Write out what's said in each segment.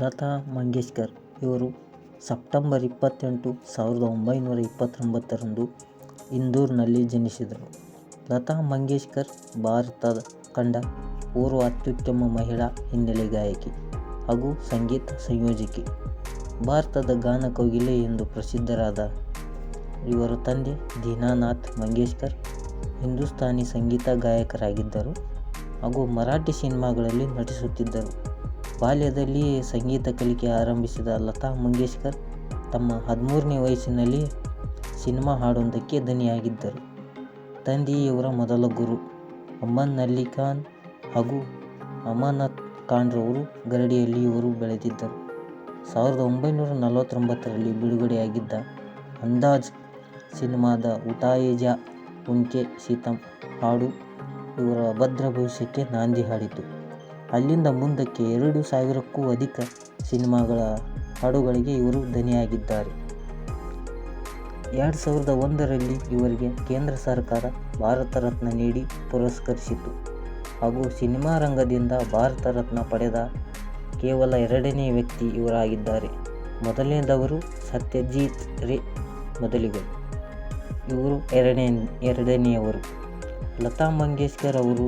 ಲತಾ ಮಂಗೇಶ್ಕರ್ ಇವರು ಸೆಪ್ಟೆಂಬರ್ 28, 1929ರಂದು ಇಂದೂರ್ನಲ್ಲಿ ಜನಿಸಿದರು. ಲತಾ ಮಂಗೇಶ್ಕರ್ ಭಾರತ ಕಂಡ ಓರ್ವ ಅತ್ಯುತ್ತಮ ಮಹಿಳಾ ಹಿನ್ನೆಲೆ ಗಾಯಕಿ ಹಾಗೂ ಸಂಗೀತ ಸಂಯೋಜಕಿ. ಭಾರತದ ಗಾನ ಕೋಗಿಲೆ ಎಂದು ಪ್ರಸಿದ್ಧರಾದ ಇವರ ತಂದೆ ದೀನಾನಾಥ್ ಮಂಗೇಶ್ಕರ್ ಹಿಂದೂಸ್ತಾನಿ ಸಂಗೀತ ಗಾಯಕರಾಗಿದ್ದರು ಹಾಗೂ ಮರಾಠಿ ಸಿನಿಮಾಗಳಲ್ಲಿ ನಟಿಸುತ್ತಿದ್ದರು. ಬಾಲ್ಯದಲ್ಲಿಯೇ ಸಂಗೀತ ಕಲಿಕೆ ಆರಂಭಿಸಿದ ಲತಾ ಮಂಗೇಶ್ಕರ್ ತಮ್ಮ 13ನೇ ವಯಸ್ಸಿನಲ್ಲಿಯೇ ಸಿನಿಮಾ ಹಾಡೊಂದಕ್ಕೆ ದನಿಯಾಗಿದ್ದರು. ತಂದೆಯೇ ಇವರ ಮೊದಲ ಗುರು. ಅಮನ್ ಅಲಿ ಖಾನ್ ಹಾಗೂ ಅಮಾನತ್ ಖಾನ್ರವರ ಗರಡಿಯಲ್ಲಿ ಇವರು ಬೆಳೆದಿದ್ದರು. 1949ರಲ್ಲಿ ಬಿಡುಗಡೆಯಾಗಿದ್ದ ಅಂದಾಜ್ ಸಿನಿಮಾದ ಉಠಾಯೇ ಜಾ ಉನ್ಕೆ ಸಿತಮ್ ಹಾಡು ಇವರ ಭದ್ರ ಭವಿಷ್ಯಕ್ಕೆ ನಾಂದಿ ಹಾಡಿತು. ಅಲ್ಲಿಂದ ಮುಂದಕ್ಕೆ 2000ಕ್ಕೂ ಅಧಿಕ ಸಿನಿಮಾಗಳ ಹಾಡುಗಳಿಗೆ ಇವರು ದನಿಯಾಗಿದ್ದಾರೆ. 2001ರಲ್ಲಿ ಇವರಿಗೆ ಕೇಂದ್ರ ಸರ್ಕಾರ ಭಾರತ ರತ್ನ ನೀಡಿ ಪುರಸ್ಕರಿಸಿತು ಹಾಗೂ ಸಿನಿಮಾ ರಂಗದಿಂದ ಭಾರತ ರತ್ನ ಪಡೆದ ಕೇವಲ 2ನೇ ವ್ಯಕ್ತಿ ಇವರಾಗಿದ್ದಾರೆ. ಮೊದಲನೆಯದವರು ಸತ್ಯಜೀತ್ ರೇ ಮೊದಲಿಗರು, ಇವರು ಎರಡನೆಯವರು. ಲತಾ ಮಂಗೇಶ್ಕರ್ ಅವರು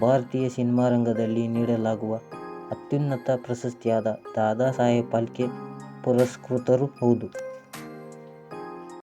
ಭಾರತೀಯ ಸಿನಿಮಾ ರಂಗದಲ್ಲಿ ನೀಡಲಾಗುವ ಅತ್ಯುನ್ನತ ಪ್ರಶಸ್ತಿಯಾದ ದಾದಾ ಸಾಹೇಬ್ ಫಾಲ್ಕೆ ಪುರಸ್ಕೃತರೂ ಹೌದು.